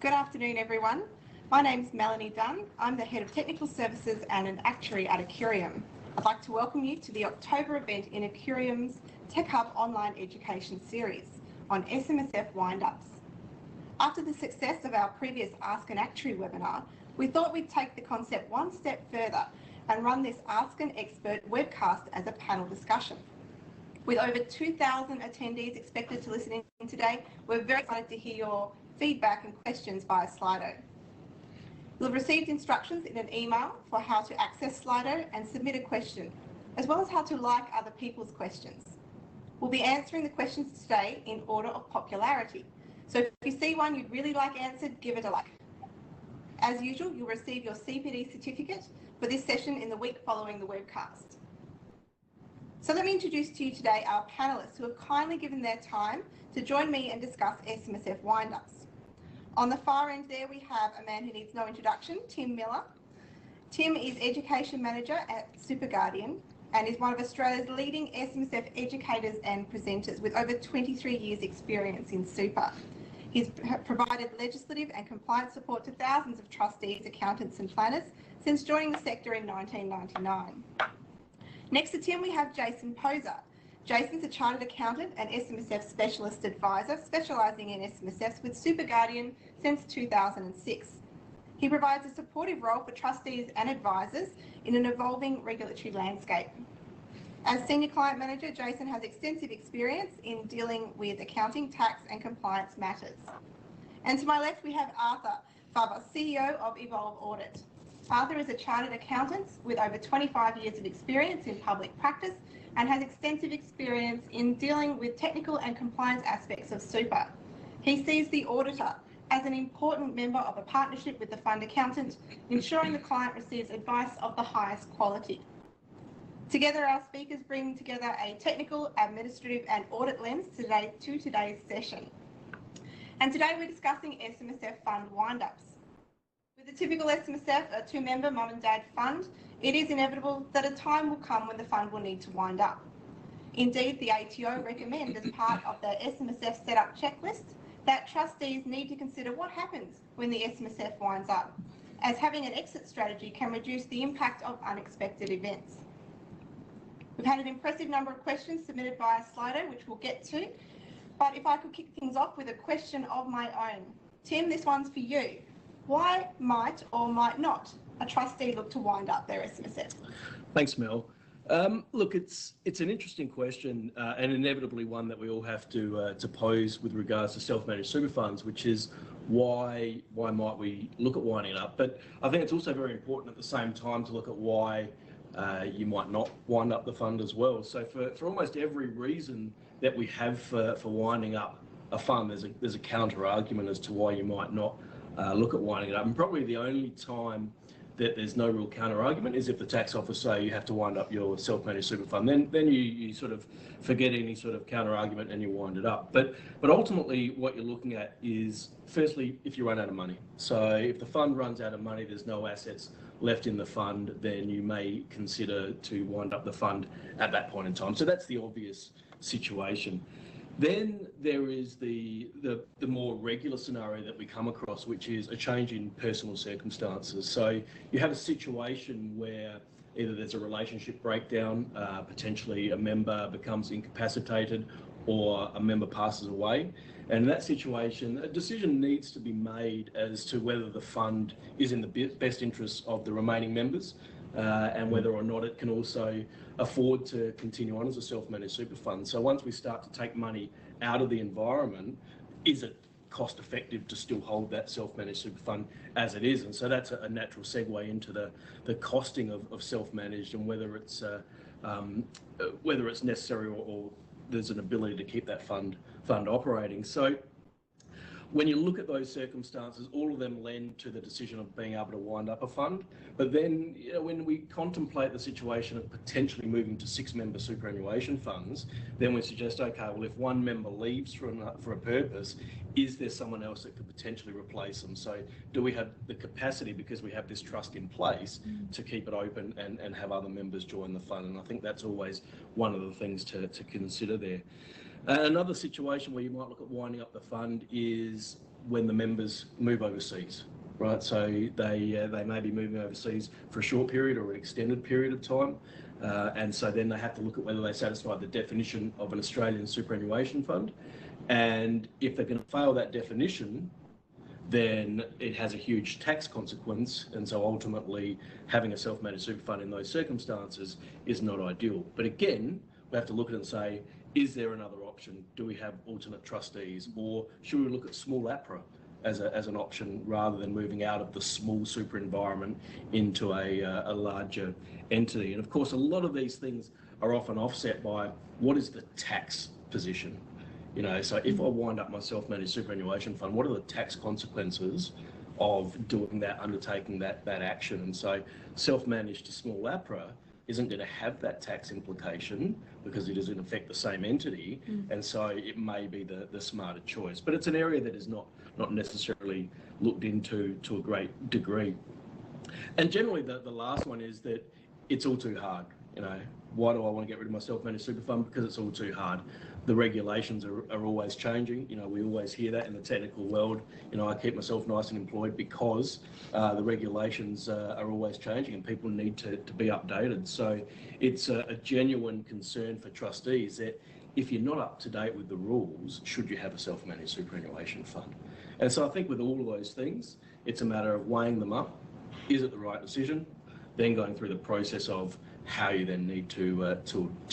Good afternoon, everyone. My name's Melanie Dunn. I'm the Head of Technical Services and an Actuary at Accurium. I'd like to welcome you to the October event in Accurium's Tech Hub online education series on SMSF windups. After the success of our previous Ask an Actuary webinar, we thought we'd take the concept one step further and run this Ask an Expert webcast as a panel discussion. With over 2,000 attendees expected to listen in today, we're very excited to hear your feedback and questions via Slido. You'll have received instructions in an email for how to access Slido and submit a question, as well as how to like other people's questions. We'll be answering the questions today in order of popularity. So if you see one you'd really like answered, give it a like. As usual, you'll receive your CPD certificate for this session in the week following the webcast. So let me introduce to you today our panellists who have kindly given their time to join me and discuss SMSF windups. On the far end there we have a man who needs no introduction, Tim Miller. Tim is Education Manager at SuperGuardian and is one of Australia's leading SMSF educators and presenters with over 23 years experience in super. He's provided legislative and compliance support to thousands of trustees, accountants and planners since joining the sector in 1999. Next to Tim, we have Jason Poser. Jason's a Chartered Accountant and SMSF Specialist Advisor, specialising in SMSFs with SuperGuardian since 2006. He provides a supportive role for trustees and advisors in an evolving regulatory landscape. As Senior Client Manager, Jason has extensive experience in dealing with accounting, tax and compliance matters. And to my left, we have Arthur Faber, CEO of Evolve Audit. Arthur is a chartered accountant with over 25 years of experience in public practice and has extensive experience in dealing with technical and compliance aspects of super. He sees the auditor as an important member of a partnership with the fund accountant, ensuring the client receives advice of the highest quality. Together, our speakers bring together a technical, administrative and audit lens to today's session. And today we're discussing SMSF fund windups. With a typical SMSF, a two-member mum and dad fund, it is inevitable that a time will come when the fund will need to wind up. Indeed, the ATO recommend as part of the SMSF setup checklist that trustees need to consider what happens when the SMSF winds up, as having an exit strategy can reduce the impact of unexpected events. We've had an impressive number of questions submitted via Slido, which we'll get to, but if I could kick things off with a question of my own. Tim, this one's for you. Why might or might not a trustee look to wind up their SMSF? Thanks, Mel. Look, it's an interesting question and inevitably one that we all have to pose with regards to self-managed super funds, which is why might we look at winding up? But I think it's also very important at the same time to look at why you might not wind up the fund as well. So for almost every reason that we have for winding up a fund, there's a counter argument as to why you might not look at winding it up. And probably the only time that there's no real counter argument is if the tax office say you have to wind up your self-managed super fund. Then you sort of forget any sort of counter argument and you wind it up. But ultimately what you're looking at is, firstly, if you run out of money. So if the fund runs out of money, there's no assets left in the fund, then you may consider to wind up the fund at that point in time. So that's the obvious situation. Then there is the more regular scenario that we come across, which is a change in personal circumstances. So you have a situation where either there's a relationship breakdown, potentially a member becomes incapacitated, or a member passes away. And in that situation, a decision needs to be made as to whether the fund is in the best interests of the remaining members, and whether or not it can also afford to continue on as a self-managed super fund. So once we start to take money out of the environment, is it cost effective to still hold that self-managed super fund as it is? And so that's a natural segue into the costing of self-managed and whether it's necessary or there's an ability to keep that fund operating. So when you look at those circumstances, all of them lend to the decision of being able to wind up a fund. But then, when we contemplate the situation of potentially moving to 6-member superannuation funds, then we suggest, okay, well, if one member leaves for a purpose, is there someone else that could potentially replace them? So do we have the capacity, because we have this trust in place, to keep it open and have other members join the fund? And I think that's always one of the things to consider there. Another situation where you might look at winding up the fund is when the members move overseas, right? So they may be moving overseas for a short period or an extended period of time. And so then they have to look at whether they satisfy the definition of an Australian superannuation fund. And if they're going to fail that definition, then it has a huge tax consequence. And so ultimately having a self-managed super fund in those circumstances is not ideal. But again, we have to look at it and say, is there another option? Do we have alternate trustees, or should we look at small APRA as an option rather than moving out of the small super environment into a larger entity? And of course, a lot of these things are often offset by what is the tax position. You know, so if I wind up my self-managed superannuation fund, what are the tax consequences of doing that, undertaking that action? And so self-managed to small APRA isn't going to have that tax implication because it is in effect the same entity, and so it may be the smarter choice. But it's an area that is not necessarily looked into to a great degree. And generally the last one is that it's all too hard. You know, why do I want to get rid of my self-managed super fund? Because it's all too hard. The regulations are always changing. You know, we always hear that in the technical world. You know, I keep myself nice and employed because the regulations are always changing and people need to be updated. So it's a genuine concern for trustees that if you're not up to date with the rules, should you have a self-managed superannuation fund? And so I think with all of those things, it's a matter of weighing them up. Is it the right decision? Then going through the process of how you then need to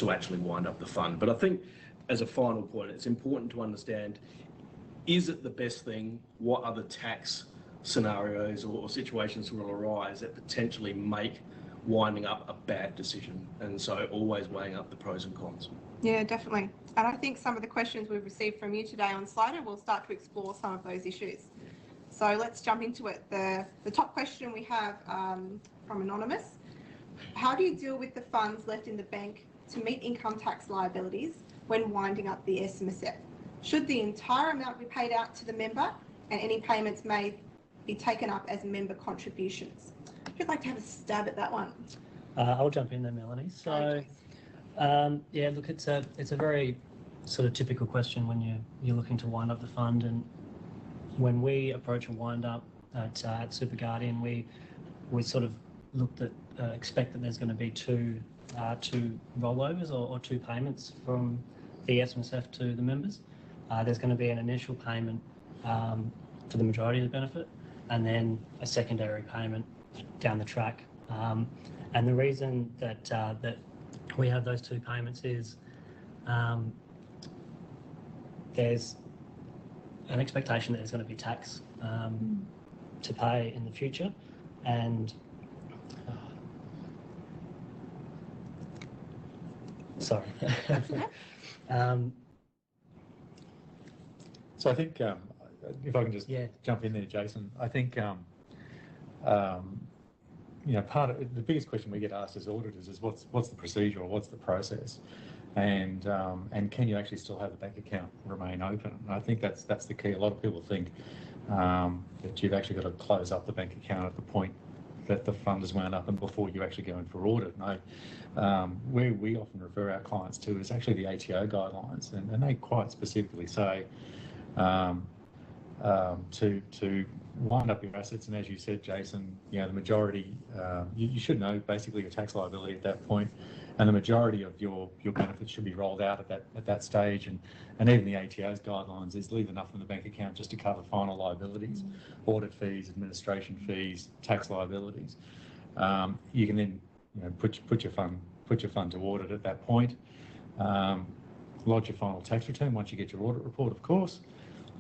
actually wind up the fund. But I think as a final point, it's important to understand, is it the best thing? What other tax scenarios or situations will arise that potentially make winding up a bad decision? And so always weighing up the pros and cons. Yeah, definitely. And I think some of the questions we've received from you today on Slido will start to explore some of those issues. So let's jump into it. The top question we have from Anonymous: how do you deal with the funds left in the bank to meet income tax liabilities when winding up the SMSF? Should the entire amount be paid out to the member, and any payments may be taken up as member contributions? If you'd like to have a stab at that one. I'll jump in there, Melanie. So, yeah, look, it's a very sort of typical question when you're looking to wind up the fund. And when we approach a wind up at SuperGuardian, we sort of expect that there's going to be two rollovers or two payments from the SMSF to the members. There's going to be an initial payment for the majority of the benefit, and then a secondary payment down the track. And the reason that we have those two payments is there's an expectation that there's going to be tax to pay in the future, and sorry. So I think if I can just jump in there, Jason, I think you know, part of the biggest question we get asked as auditors is what's the procedure or what's the process, and can you actually still have the bank account remain open? And I think that's the key. A lot of people think that you've actually got to close up the bank account at the point that the fund is wound up and before you actually go in for audit. No, where we often refer our clients to is actually the ATO guidelines, and they quite specifically say to wind up your assets, and as you said, Jason, you know, the majority, you should know basically your tax liability at that point, and the majority of your benefits should be rolled out at that stage, and even the ATO's guidelines is leave enough in the bank account just to cover final liabilities, audit fees, administration fees, tax liabilities. You can then, you know, put your fund to audit at that point, lodge your final tax return once you get your audit report, of course,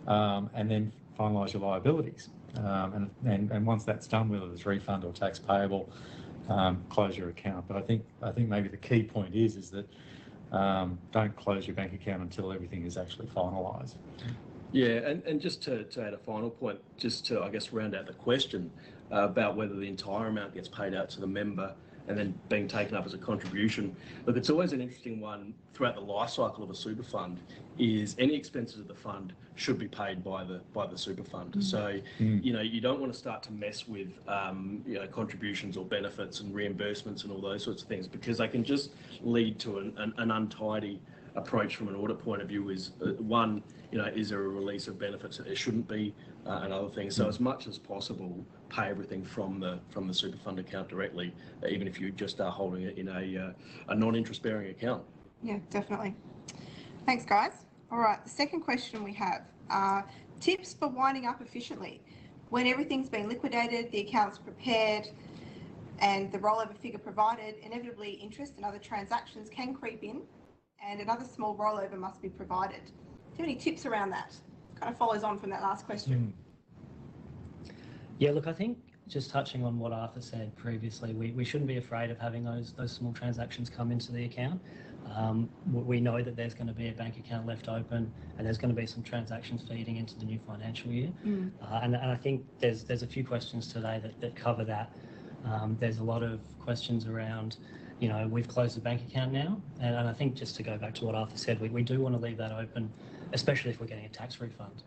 and then finalise your liabilities. And once that's done, whether it's refund or tax payable, close your account. But I think maybe the key point is that don't close your bank account until everything is actually finalised. Yeah, and just to add a final point, just to, I guess, round out the question about whether the entire amount gets paid out to the member and then being taken up as a contribution. Look, it's always an interesting one throughout the life cycle of a super fund is any expenses of the fund should be paid by the super fund. So, you know, you don't want to start to mess with, you know, contributions or benefits and reimbursements and all those sorts of things, because they can just lead to an untidy approach from an audit point of view is one, is there a release of benefits that there shouldn't be, and other things. So as much as possible, pay everything from the super fund account directly, even if you just are holding it in a non-interest bearing account. Yeah, definitely. Thanks, guys. All right, the second question we have are tips for winding up efficiently. When everything's been liquidated, the account's prepared, and the rollover figure provided, inevitably interest and other transactions can creep in, and another small rollover must be provided. Do you have any tips around that? Kind of follows on from that last question. Yeah, look, I think just touching on what Arthur said previously, we shouldn't be afraid of having those small transactions come into the account. We know that there's going to be a bank account left open, and there's going to be some transactions feeding into the new financial year. And I think there's a few questions today that cover that. There's a lot of questions around, we've closed the bank account now, and I think just to go back to what Arthur said, we do want to leave that open, especially if we're getting a tax refund.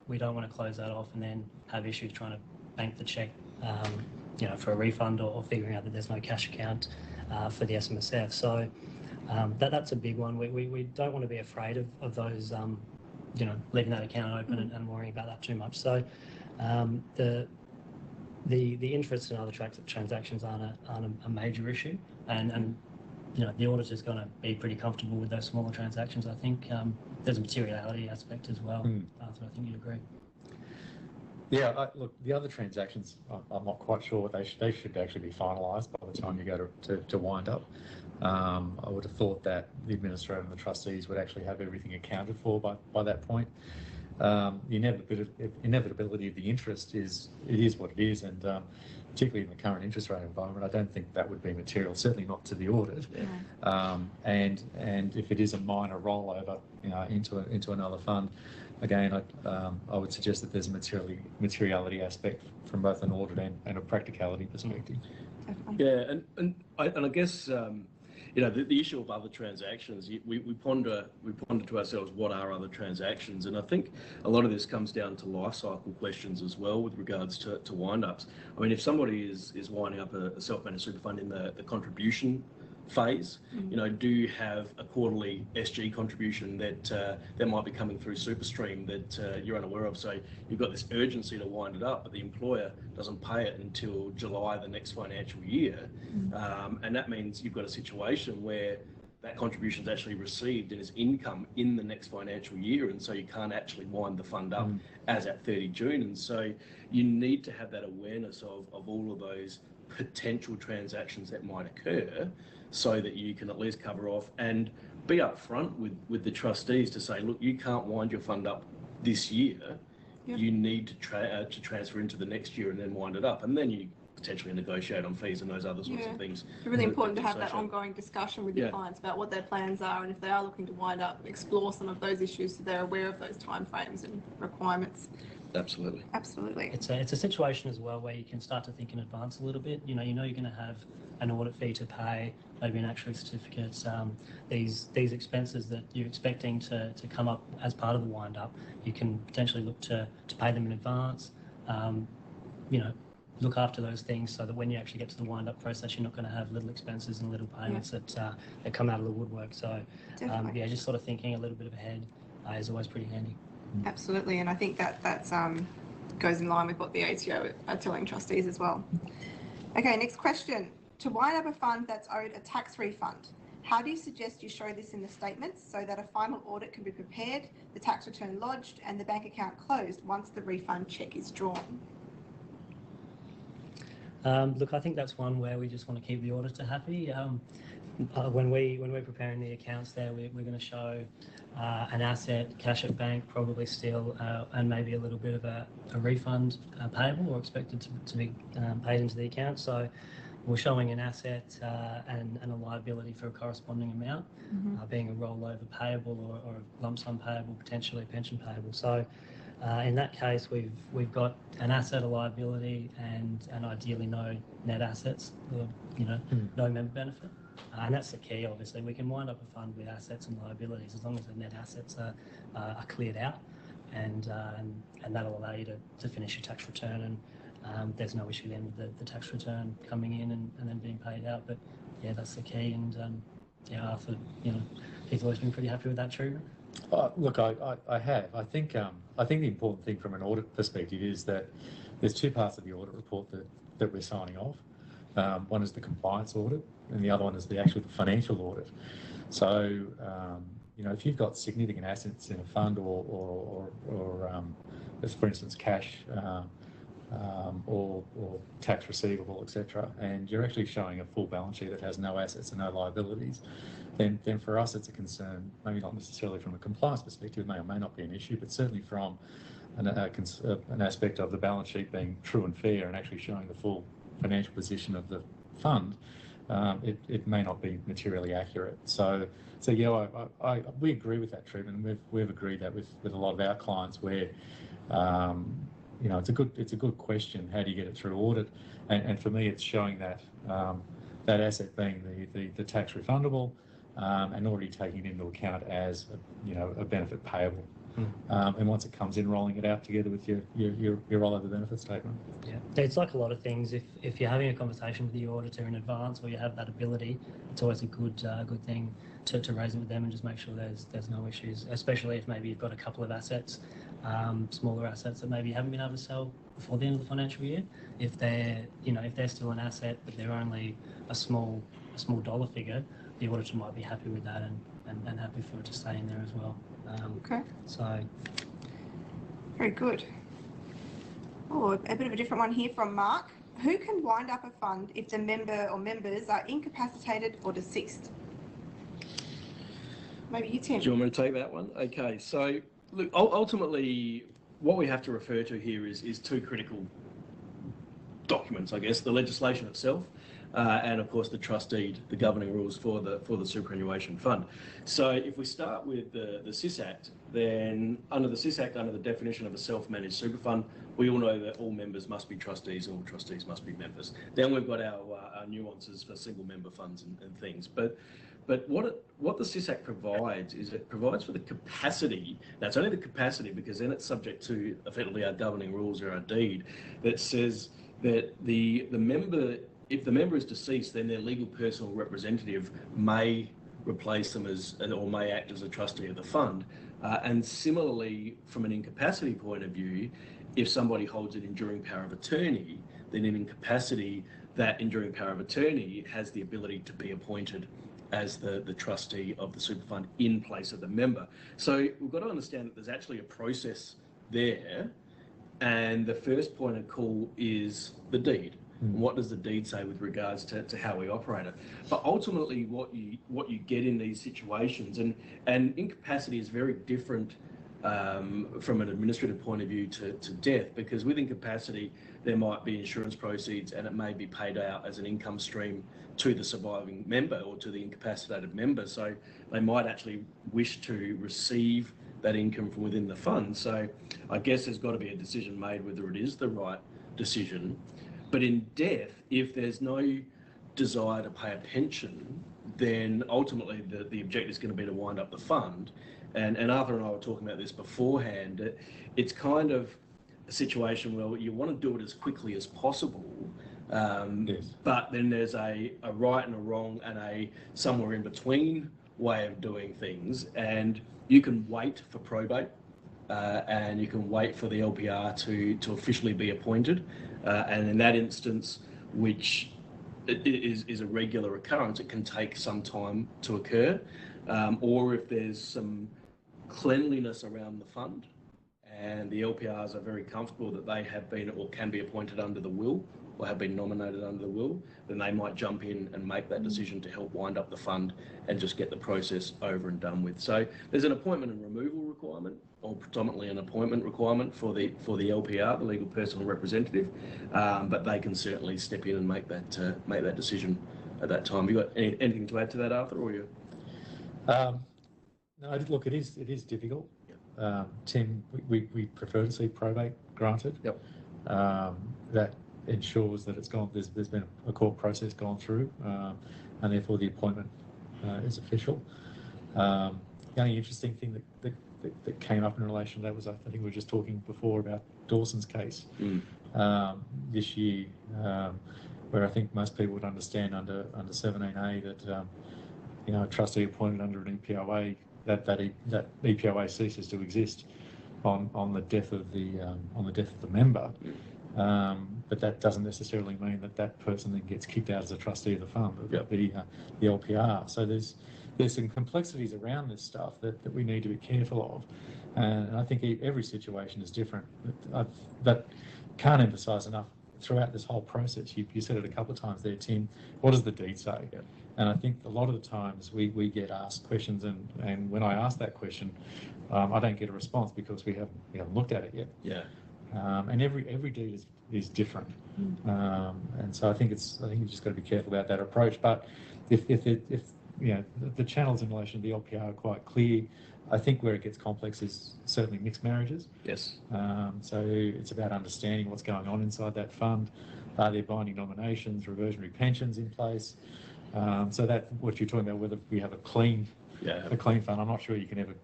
We don't want to close that off and then have issues trying to bank the cheque, for a refund or figuring out that there's no cash account for the SMSF. So that's a big one. We don't want to be afraid of those, leaving that account open and worrying about that too much. So the interest in other transactions aren't a major issue, and the auditor's going to be pretty comfortable with those smaller transactions. I think there's a materiality aspect as well. Arthur, I think you'd agree. Yeah, look, the other transactions, I'm not quite sure. They should actually be finalised by the time you go to wind up. I would have thought that the administrator and the trustees would actually have everything accounted for by that point. The inevitability of the interest is what it is, and particularly in the current interest rate environment, I don't think that would be material. Certainly not to the audit. And if it is a minor rollover, into another fund, again, I would suggest that there's a materiality aspect from both an audit and a practicality perspective. Yeah, and I guess. The issue of other transactions, we ponder to ourselves, what are other transactions? And I think a lot of this comes down to life cycle questions as well with regards to wind-ups. I mean, if somebody is winding up a self-managed super fund in the contribution phase, do you have a quarterly SG contribution that might be coming through SuperStream that you're unaware of? So you've got this urgency to wind it up, but the employer doesn't pay it until July the next financial year, and that means you've got a situation where that contribution is actually received and is income in the next financial year, and so you can't actually wind the fund up as at 30 June. And so you need to have that awareness of all of those potential transactions that might occur, so that you can at least cover off and be upfront with the trustees to say, look, you can't wind your fund up this year. You need to transfer into the next year and then wind it up, and then you potentially negotiate on fees and those other sorts of things. It's really important to have that ongoing discussion with your clients about what their plans are, and if they are looking to wind up, explore some of those issues so they're aware of those timeframes and requirements. Absolutely. It's a situation as well where you can start to think in advance a little bit. You're going to have an audit fee to pay, maybe an actuary certificate, these expenses that you're expecting to come up as part of the wind up. You can potentially look to pay them in advance. Look after those things so that when you actually get to the wind up process, you're not going to have little expenses and little payments that come out of the woodwork. So just sort of thinking a little bit ahead is always pretty handy. Absolutely, and I think that goes in line with what the ATO are telling trustees as well. Okay, next question. To wind up a fund that's owed a tax refund, how do you suggest you show this in the statements so that a final audit can be prepared, the tax return lodged, and the bank account closed once the refund cheque is drawn? Look, I think that's one where we just want to keep the auditor happy. When we're preparing the accounts there, we're going to show an asset, cash at bank, probably still, and maybe a little bit of a refund payable or expected to be paid into the account. So we're showing an asset and a liability for a corresponding amount, being a rollover payable or a lump sum payable, potentially a pension payable. So in that case, we've got an asset, a liability, and ideally no net assets, or, no member benefit. And that's the key, obviously. We can wind up a fund with assets and liabilities as long as the net assets are cleared out, and that'll allow you to finish your tax return, and there's no issue then with the tax return coming in and then being paid out. But yeah, that's the key, and Arthur, he's always been pretty happy with that treatment. Look, I have. I think the important thing from an audit perspective is that there's two parts of the audit report that we're signing off. One is the compliance audit, and the other one is the actual financial audit. So, if you've got significant assets in a fund or for instance, cash or tax receivable, etc., and you're actually showing a full balance sheet that has no assets and no liabilities, then for us it's a concern, maybe not necessarily from a compliance perspective, it may or may not be an issue, but certainly from an aspect of the balance sheet being true and fair and actually showing the full financial position of the fund, it may not be materially accurate. So yeah, we agree with that treatment, and we've agreed that with a lot of our clients where it's a good question. How do you get it through audit? And for me, it's showing that that asset being the tax refundable and already taking it into account as a benefit payable. And once it comes in, rolling it out together with your rollover benefit statement. Yeah, it's like a lot of things. If you're having a conversation with the auditor in advance, or you have that ability, it's always a good thing to raise it with them and just make sure there's no issues. Especially if maybe you've got a couple of assets, smaller assets that maybe you haven't been able to sell before the end of the financial year. If they're still an asset but they're only a small dollar figure, the auditor might be happy with that and happy for it to stay in there as well. Okay. So. Very good. Oh, a bit of a different one here from Mark. Who can wind up a fund if the member or members are incapacitated or deceased? Maybe you, Tim. Do you want me to take that one? Okay, so look, ultimately what we have to refer to here is two critical documents, I guess, the legislation itself and of course the trustee, the governing rules for the superannuation fund. So if we start with the SIS Act, then under the SIS Act, under the definition of a self-managed super fund, we all know that all members must be trustees and all trustees must be members. Then we've got our nuances for single member funds and things. But what the SIS Act provides is it provides for the capacity. Now it's only the capacity because then it's subject to effectively our governing rules or our deed that says that the member, if the member is deceased, then their legal personal representative may replace them or may act as a trustee of the fund. And similarly, from an incapacity point of view, if somebody holds an enduring power of attorney, then in incapacity, that enduring power of attorney has the ability to be appointed as the trustee of the super fund in place of the member. So we've got to understand that there's actually a process there, and the first point of call is the deed. And what does the deed say with regards to how we operate it? But ultimately, what you get in these situations, and incapacity is very different from an administrative point of view to death, because with incapacity there might be insurance proceeds and it may be paid out as an income stream to the surviving member or to the incapacitated member. So they might actually wish to receive that income from within the fund. So I guess there's got to be a decision made whether it is the right decision. But in death, if there's no desire to pay a pension, then ultimately the objective is going to be to wind up the fund. And Arthur and I were talking about this beforehand. It's kind of a situation where you want to do it as quickly as possible, Yes. but then there's a right and a wrong and a somewhere in between way of doing things. And you can wait for probate and you can wait for the LPR to officially be appointed. And in that instance, which is a regular occurrence, it can take some time to occur. Or if there's some cleanliness around the fund and the LPRs are very comfortable that they have been or can be appointed under the will or have been nominated under the will, then they might jump in and make that decision to help wind up the fund and just get the process over and done with. So there's an appointment and removal requirement, or predominantly an appointment requirement for the LPR, the legal personal representative, but they can certainly step in and make that decision at that time. Have you got anything to add to that, Arthur, or you? No, look, it is difficult. Tim, we prefer to see probate granted. Yep. That ensures that there's been a court process gone through, and therefore the appointment is official. The only interesting thing that came up in relation to that was, I think we were just talking before about Dawson's case this year, where I think most people would understand under 17A that a trustee appointed under an EPOA, that EPOA ceases to exist on the death of the member. But that doesn't necessarily mean that person then gets kicked out as a trustee of the fund, the LPR. So there's some complexities around this stuff that we need to be careful of, and I think every situation is different. That can't emphasise enough throughout this whole process. You said it a couple of times there, Tim. What does the deed say? Yeah. And I think a lot of the times we get asked questions, and when I ask that question, I don't get a response because we haven't looked at it yet. Yeah. And every deed is different, and so I think you just got to be careful about that approach. But if the channels in relation to the LPR are quite clear, I think where it gets complex is certainly mixed marriages. Yes. So it's about understanding what's going on inside that fund. Are there binding nominations, reversionary pensions in place? So that what you're talking about, whether we have a clean fund, I'm not sure you can ever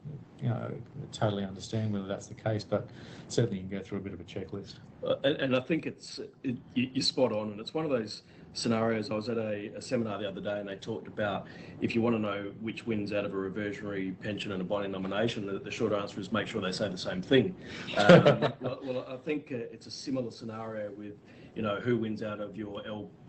totally understand whether that's the case, but certainly you can go through a bit of a checklist. And I think you're spot on, and it's one of those scenarios. I was at a seminar the other day, and they talked about if you want to know which wins out of a reversionary pension and a binding nomination, the short answer is make sure they say the same thing. Well, I think it's a similar scenario with who wins out of your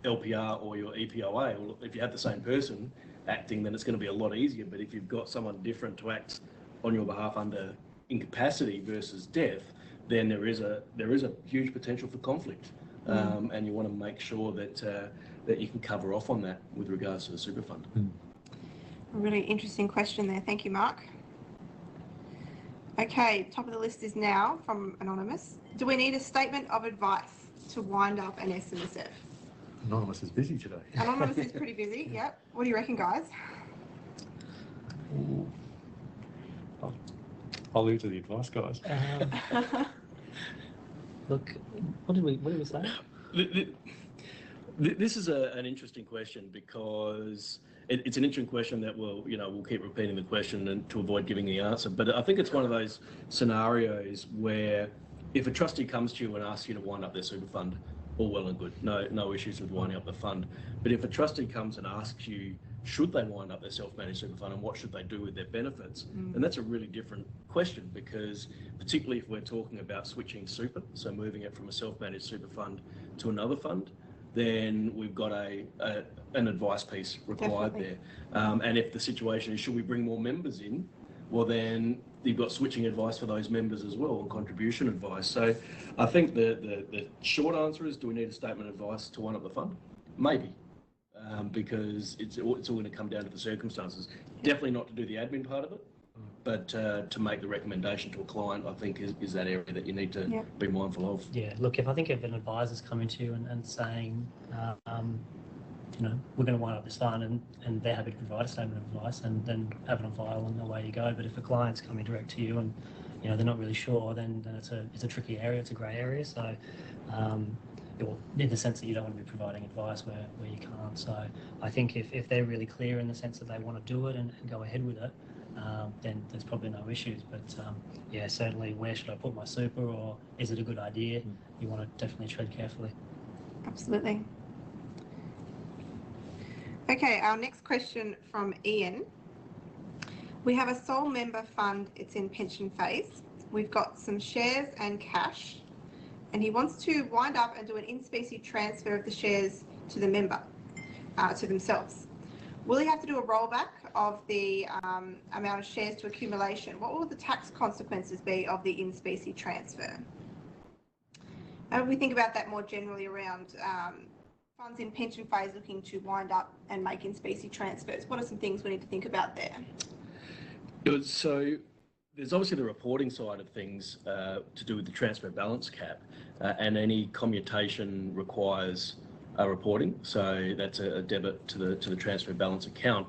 LPR or your EPOA. Well, if you have the same person acting, then it's going to be a lot easier. But if you've got someone different to act on your behalf under incapacity versus death, then there is a huge potential for conflict, and you want to make sure that you can cover off on that with regards to the super fund. A really interesting question there. Thank you, Mark. Okay, top of the list is now from Anonymous. Do we need a statement of advice to wind up an SMSF? Anonymous is busy today. Anonymous is pretty busy, yep. What do you reckon, guys? I'll leave to the advice, guys. Look, what did we say? This is an interesting question because it's an interesting question that we'll keep repeating the question and to avoid giving the answer. But I think it's one of those scenarios where if a trustee comes to you and asks you to wind up their super fund, all well and good, no issues with winding up the fund. But if a trustee comes and asks you, should they wind up their self-managed super fund and what should they do with their benefits, then that's a really different question, because particularly if we're talking about switching super, so moving it from a self-managed super fund to another fund, then we've got an advice piece required there. And if the situation is, should we bring more members in, well then you've got switching advice for those members as well, and contribution advice. So I think the short answer is, do we need a statement of advice to wind up the fund? Maybe, because it's all going to come down to the circumstances. Definitely not to do the admin part of it, but to make the recommendation to a client, I think is that area that you need to be mindful of. Yeah, look, if an advisor's coming to you and saying, we're going to wind up this fund, and they're happy to provide a statement of advice, and then have it on file and away you go. But if a client's coming direct to you and they're not really sure, then it's a tricky area, it's a grey area. So in the sense that you don't want to be providing advice where you can't. So I think if they're really clear in the sense that they want to do it and go ahead with it, then there's probably no issues. But certainly, where should I put my super, or is it a good idea? You want to definitely tread carefully. Absolutely. Okay, our next question from Ian. We have a sole member fund, it's in pension phase. We've got some shares and cash, and he wants to wind up and do an in-specie transfer of the shares to the member, to themselves. Will he have to do a rollback of the amount of shares to accumulation? What will the tax consequences be of the in-specie transfer? And we think about that more generally around funds in pension phase looking to wind up and make in-specie transfers. What are some things we need to think about there? So there's obviously the reporting side of things to do with the transfer balance cap, and any commutation requires reporting. So that's a debit to the transfer balance account.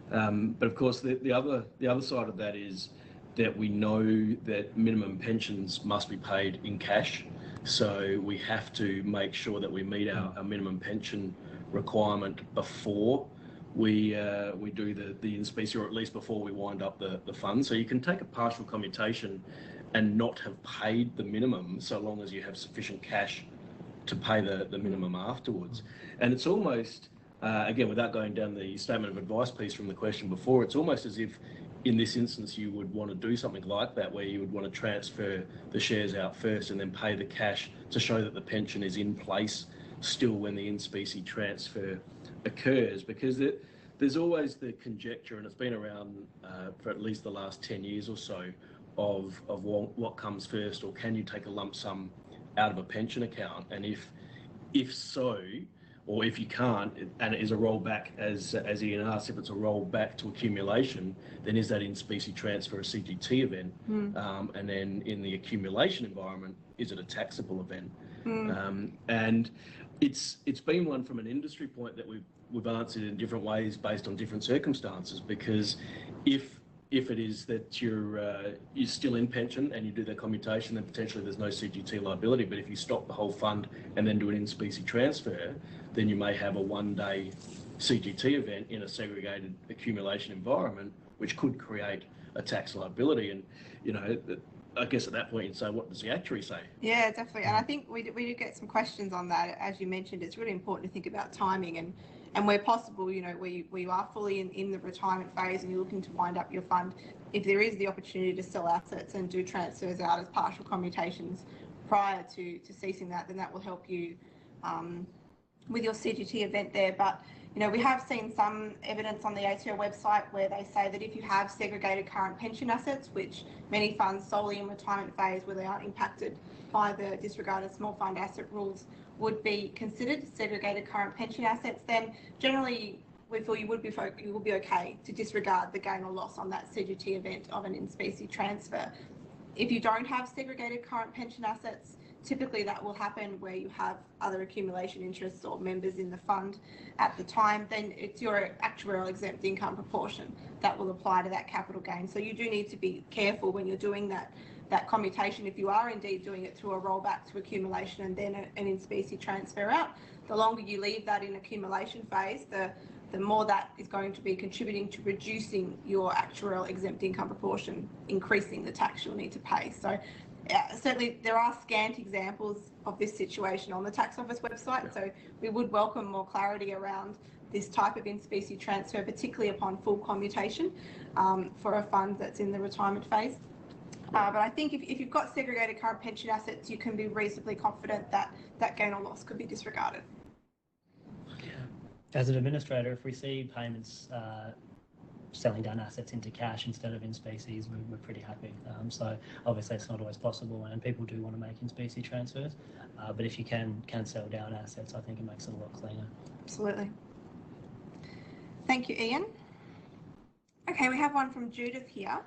But of course, the other side of that is that we know that minimum pensions must be paid in cash. So we have to make sure that we meet our minimum pension requirement before we do the in specie, or at least before we wind up the fund. So you can take a partial commutation and not have paid the minimum, so long as you have sufficient cash to pay the minimum afterwards. And it's almost again, without going down the statement of advice piece from the question before, it's almost as if in this instance you would want to do something like that, where you would want to transfer the shares out first and then pay the cash to show that the pension is in place still when the in-specie transfer occurs, because there's always the conjecture, and it's been around for at least the last 10 years or so, of what comes first, or can you take a lump sum out of a pension account, and if so, or if you can't, and it is a rollback, as Ian asked, if it's a rollback to accumulation, then is that in-specie transfer a CGT event? And then in the accumulation environment, is it a taxable event? And it's been one from an industry point that we've answered in different ways based on different circumstances, because if it is that you're still in pension and you do that commutation, then potentially there's no CGT liability. But if you stop the whole fund and then do an in-specie transfer, then you may have a one-day CGT event in a segregated accumulation environment, which could create a tax liability. And, you know, I guess at that point you'd say, what does the actuary say? Yeah, definitely. And I think we do get some questions on that. As you mentioned, it's really important to think about timing and where possible, you know, where you are fully in the retirement phase and you're looking to wind up your fund, if there is the opportunity to sell assets and do transfers out as partial commutations prior to ceasing that, then that will help you with your CGT event there. But, you know, we have seen some evidence on the ATO website where they say that if you have segregated current pension assets, which many funds solely in retirement phase where they aren't impacted by the disregarded small fund asset rules would be considered segregated current pension assets, then generally we feel you will be okay to disregard the gain or loss on that CGT event of an in-specie transfer. If you don't have segregated current pension assets, typically that will happen where you have other accumulation interests or members in the fund at the time, then it's your actuarial exempt income proportion that will apply to that capital gain. So you do need to be careful when you're doing that commutation. If you are indeed doing it through a rollback to accumulation and then an in-specie transfer out, the longer you leave that in accumulation phase, the more that is going to be contributing to reducing your actuarial exempt income proportion, increasing the tax you'll need to pay. So certainly there are scant examples of this situation on the tax office website, so we would welcome more clarity around this type of in-specie transfer, particularly upon full commutation for a fund that's in the retirement phase. But I think if you've got segregated current pension assets, you can be reasonably confident that that gain or loss could be disregarded. As an administrator, if we see payments selling down assets into cash instead of in species, we're pretty happy. So obviously it's not always possible and people do want to make in specie transfers, but if you can sell down assets, I think it makes it a lot cleaner. Absolutely. Thank you, Ian. Okay, we have one from Judith here.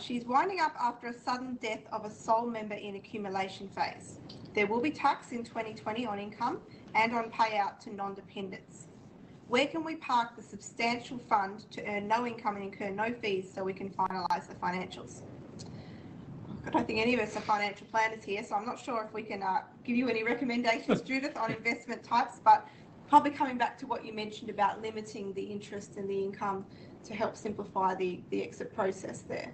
She's winding up after a sudden death of a sole member in accumulation phase. There will be tax in 2020 on income and on payout to non-dependents. Where can we park the substantial fund to earn no income and incur no fees so we can finalise the financials? I don't think any of us are financial planners here, so I'm not sure if we can give you any recommendations, Judith, on investment types, but probably coming back to what you mentioned about limiting the interest and the income to help simplify the exit process there.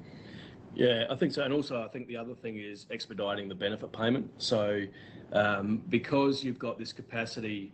Yeah, I think so. And also I think the other thing is expediting the benefit payment. So because you've got this capacity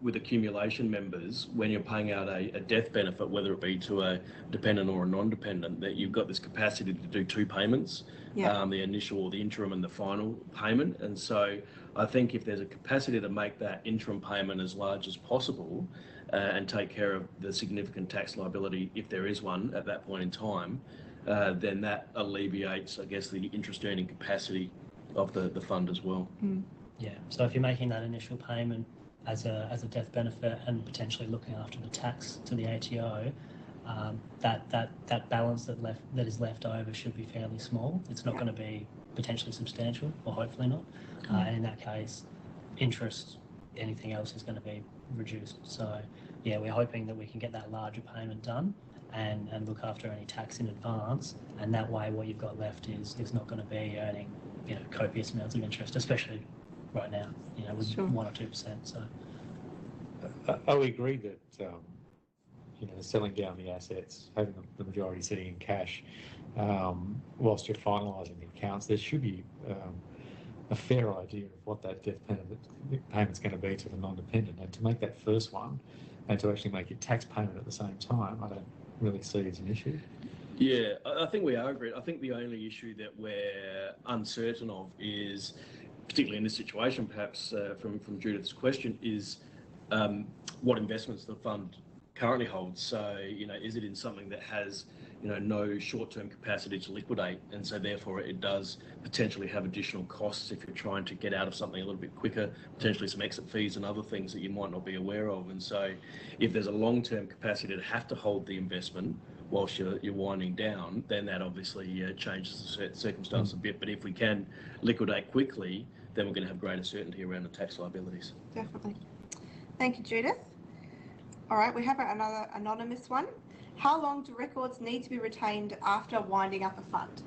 with accumulation members, when you're paying out a death benefit, whether it be to a dependent or a non-dependent, that you've got this capacity to do two payments, the initial or the interim and the final payment. And so I think if there's a capacity to make that interim payment as large as possible and take care of the significant tax liability, if there is one at that point in time, then that alleviates, I guess, the interest earning capacity of the fund as well. Yeah, so if you're making that initial payment as a death benefit and potentially looking after the tax to the ATO, that balance that is left over should be fairly small. It's not going to be potentially substantial, or hopefully not. And in that case, interest, anything else is going to be reduced. So yeah, we're hoping that we can get that larger payment done and look after any tax in advance, and that way what you've got left is not going to be earning, you know, copious amounts of interest, especially right now, you know, with 1 or 2%. So I would agree that you know, selling down the assets, having the majority sitting in cash, whilst you're finalising the accounts, there should be a fair idea of what that death payment's going to be to the non-dependent, and to make that first one and to actually make your tax payment at the same time, I don't really see as an issue. Yeah, I think we are agreed. I think the only issue that we're uncertain of is, particularly in this situation, perhaps from Judith's question, is what investments the fund currently holds. So, is it in something that has, no short-term capacity to liquidate, and so therefore it does potentially have additional costs if you're trying to get out of something a little bit quicker, potentially some exit fees and other things that you might not be aware of. And so if there's a long-term capacity to have to hold the investment whilst you're winding down, then that obviously changes the circumstance a bit. But if we can liquidate quickly, then we're going to have greater certainty around the tax liabilities. Definitely. Thank you, Judith. All right, we have another anonymous one. How long do records need to be retained after winding up a fund?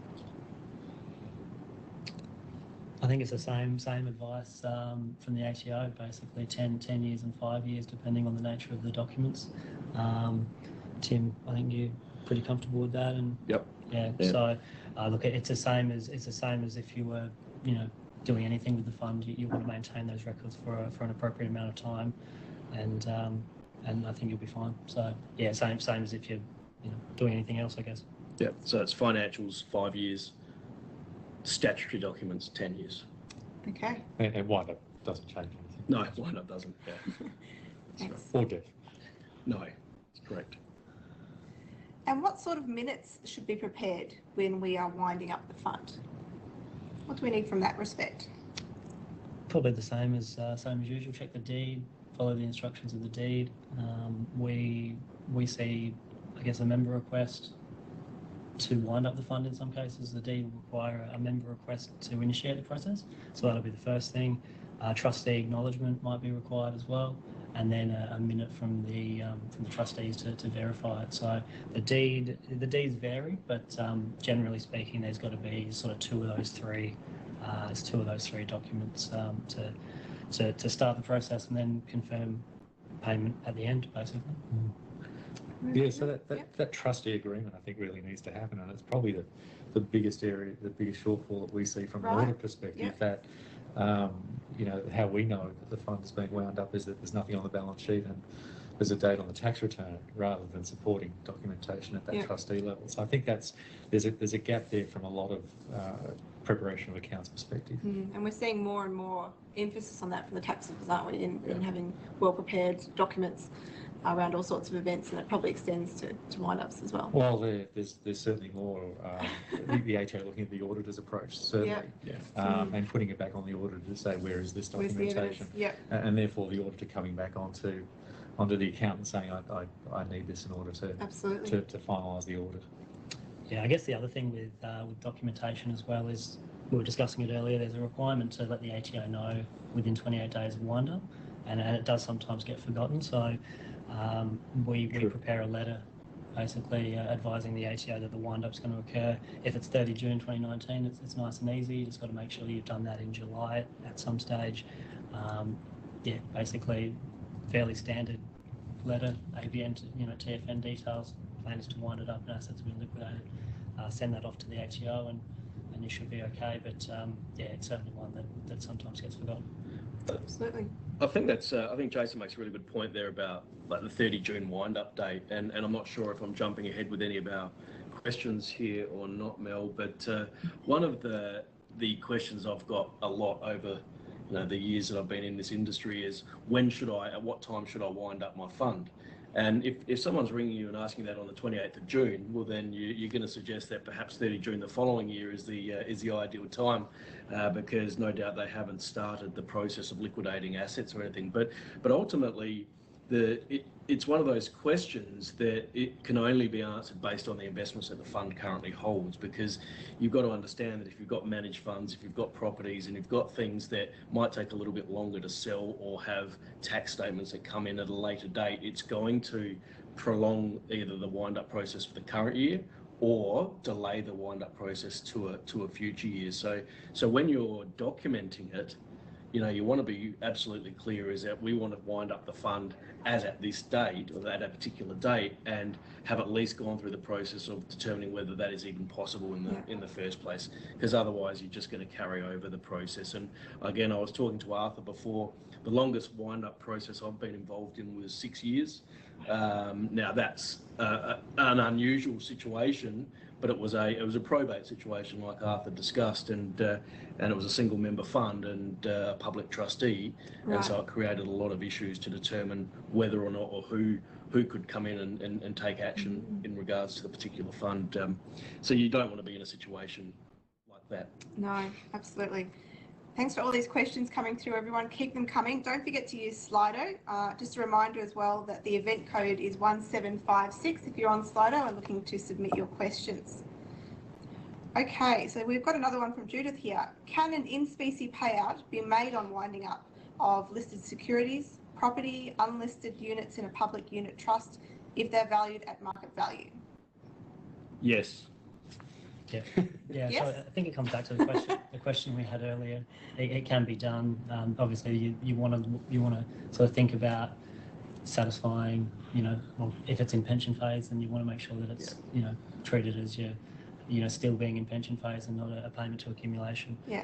I think it's the same advice from the ATO, basically 10 years and 5 years, depending on the nature of the documents. Tim, I think you're pretty comfortable with that, and Yep. Yeah. So, look, it's the same as if you were, doing anything with the fund. You want to maintain those records for an appropriate amount of time, and I think you'll be fine. So, yeah, same as if you're, doing anything else, I guess. Yeah. So it's financials 5 years, statutory documents 10 years. Okay. And wind-up doesn't change anything. No, wind-up doesn't. Yeah. Thanks. Or death. No, it's correct. And what sort of minutes should be prepared when we are winding up the fund? What do we need from that respect? Probably the same as usual. Check the deed, follow the instructions of the deed. We see, I guess, a member request to wind up the fund. In some cases, the deed will require a member request to initiate the process. So that'll be the first thing. Trustee acknowledgement might be required as well, and then a minute from the trustees to verify it. So the deeds vary, but generally speaking, there's got to be sort of two of those three documents to start the process, and then confirm payment at the end, basically. Yeah, so that trustee agreement, I think, really needs to happen, and it's probably the biggest area, the biggest shortfall that we see from an audit perspective. That how we know that the fund is being wound up is that there's nothing on the balance sheet and there's a date on the tax return, rather than supporting documentation at that trustee level. So I think there's a gap there from a lot of preparation of accounts perspective. And we're seeing more and more emphasis on that from the tax office, aren't we, in having well-prepared documents around all sorts of events, and it probably extends to wind-ups as well. Well, there's certainly more the ATO looking at the auditor's approach, certainly, and putting it back on the auditor to say, where is this documentation? And therefore the auditor coming back onto the accountant saying, I need this in order to finalise the audit. Yeah, I guess the other thing with documentation as well is, we were discussing it earlier, there's a requirement to let the ATO know within 28 days of wind-up, and it does sometimes get forgotten. So we prepare a letter basically advising the ATO that the wind-up's going to occur. If it's 30 June 2019, it's nice and easy. You just got to make sure you've done that in July at some stage. Basically fairly standard letter, ABN, TFN details, plan is to wind it up and assets have been liquidated. Send that off to the ATO and you should be okay. But it's certainly one that sometimes gets forgotten. Absolutely. I think Jason makes a really good point there about the 30 June wind-up date, and I'm not sure if I'm jumping ahead with any of our questions here or not, Mel, but one of the questions I've got a lot over the years that I've been in this industry is, at what time should I wind up my fund? And if someone's ringing you and asking that on the 28th of June, well, then you're going to suggest that perhaps 30 June the following year is the ideal time, because no doubt they haven't started the process of liquidating assets or anything. But ultimately, it's one of those questions that it can only be answered based on the investments that the fund currently holds, because you've got to understand that if you've got managed funds, if you've got properties, and you've got things that might take a little bit longer to sell or have tax statements that come in at a later date, it's going to prolong either the wind-up process for the current year or delay the wind-up process to a future year. So when you're documenting it, you want to be absolutely clear is that we want to wind up the fund as at this date or at a particular date and have at least gone through the process of determining whether that is even possible in the first place, because otherwise you're just going to carry over the process. And again, I was talking to Arthur before, the longest wind up process I've been involved in was 6 years. Now that's an unusual situation, but it was a probate situation like Arthur discussed, and it was a single member fund and a public trustee, and so it created a lot of issues to determine whether or not or who could come in and take action in regards to the particular fund. So you don't want to be in a situation like that. No, absolutely. Thanks for all these questions coming through, everyone. Keep them coming. Don't forget to use Slido. Just a reminder as well that the event code is 1756 if you're on Slido and looking to submit your questions. Okay, so we've got another one from Judith here. Can an in-specie payout be made on winding up of listed securities, property, unlisted units in a public unit trust if they're valued at market value? Yes. Yeah, Yes. So I think it comes back to the question we had earlier. It can be done. Obviously, you want to sort of think about satisfying, well, if it's in pension phase, then you want to make sure that it's treated as you're still being in pension phase and not a payment to accumulation. Yeah.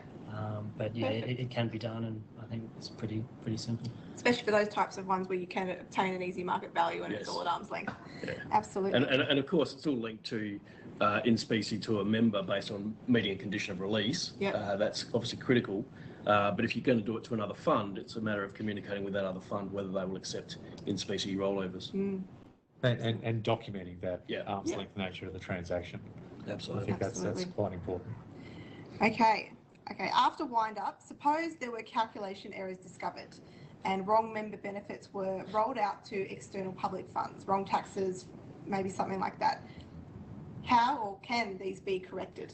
But yeah, it can be done, and I think it's pretty simple. Especially for those types of ones where you can obtain an easy market value and it's all at arm's length. Yeah. Absolutely. And of course, it's all linked to in specie to a member based on meeting a condition of release. Yeah. That's obviously critical. But if you're going to do it to another fund, it's a matter of communicating with that other fund whether they will accept in specie rollovers. And documenting that arm's length nature of the transaction. Absolutely. I think that's quite important. Okay. After wind up, suppose there were calculation errors discovered and wrong member benefits were rolled out to external public funds, wrong taxes, maybe something like that. How or can these be corrected?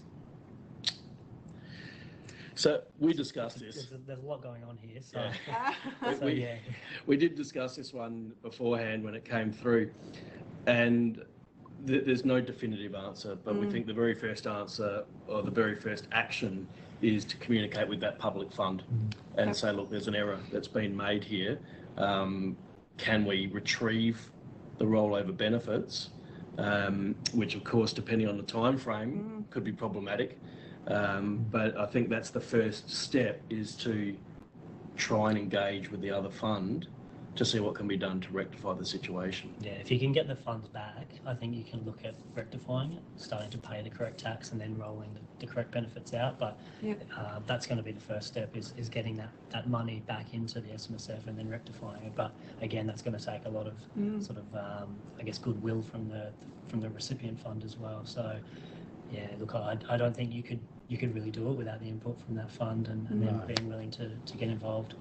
So we discussed this. There's a lot going on here. So, we did discuss this one beforehand when it came through, and there's no definitive answer, but we think the very first answer or the very first action is to communicate with that public fund and say, look, there's an error that's been made here. Can we retrieve the rollover benefits, which of course, depending on the time frame, could be problematic. But I think that's the first step, is to try and engage with the other fund to see what can be done to rectify the situation. Yeah, if you can get the funds back, I think you can look at rectifying it, starting to pay the correct tax and then rolling the correct benefits out. But that's going to be the first step, is getting that money back into the SMSF and then rectifying it. But again, that's going to take a lot of sort of, I guess, goodwill from the recipient fund as well. So yeah, look, I don't think you could really do it without the input from that fund and then being willing to get involved.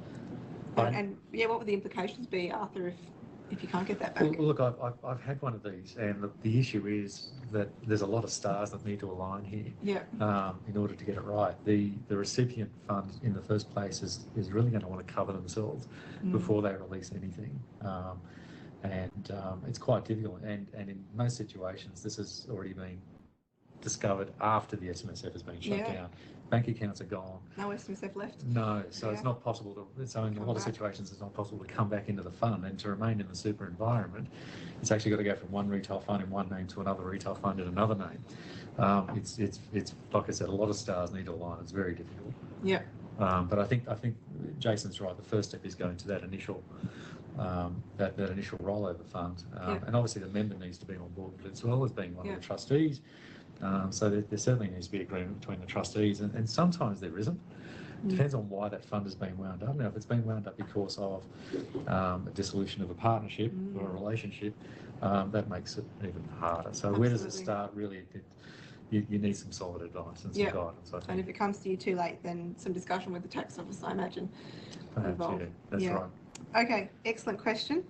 And what would the implications be, Arthur, if you can't get that back? Well, look, I've had one of these, and the issue is that there's a lot of stars that need to align here in order to get it right. The recipient fund in the first place is really going to want to cover themselves before they release anything. It's quite difficult, and in most situations this has already been discovered after the SMSF has been shut down. Bank accounts are gone. No SMSF left. No, so it's not possible to. So in a lot of situations, it's not possible to come back into the fund and to remain in the super environment. It's actually got to go from one retail fund in one name to another retail fund in another name. It's like I said, a lot of stars need to align. It's very difficult. Yeah. But I think Jason's right. The first step is going to that initial that initial rollover fund, and obviously the member needs to be on board with it as well as being one of the trustees. So there certainly needs to be agreement between the trustees, and sometimes there isn't. Depends on why that fund has been wound up. Now, if it's been wound up because of a dissolution of a partnership or a relationship, that makes it even harder. So where does it start? Really, you need some solid advice and some guidance, I think. And if it comes to you too late, then some discussion with the tax office, I imagine. Perhaps, that's right. Okay, excellent question.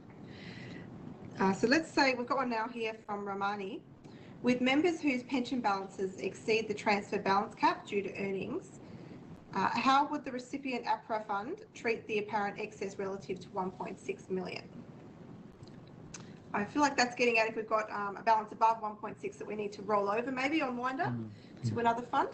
So let's say we've got one now here from Ramani. With members whose pension balances exceed the transfer balance cap due to earnings, how would the recipient APRA fund treat the apparent excess relative to 1.6 million? I feel like that's getting at if we've got a balance above 1.6 that we need to roll over maybe on wind up to another fund.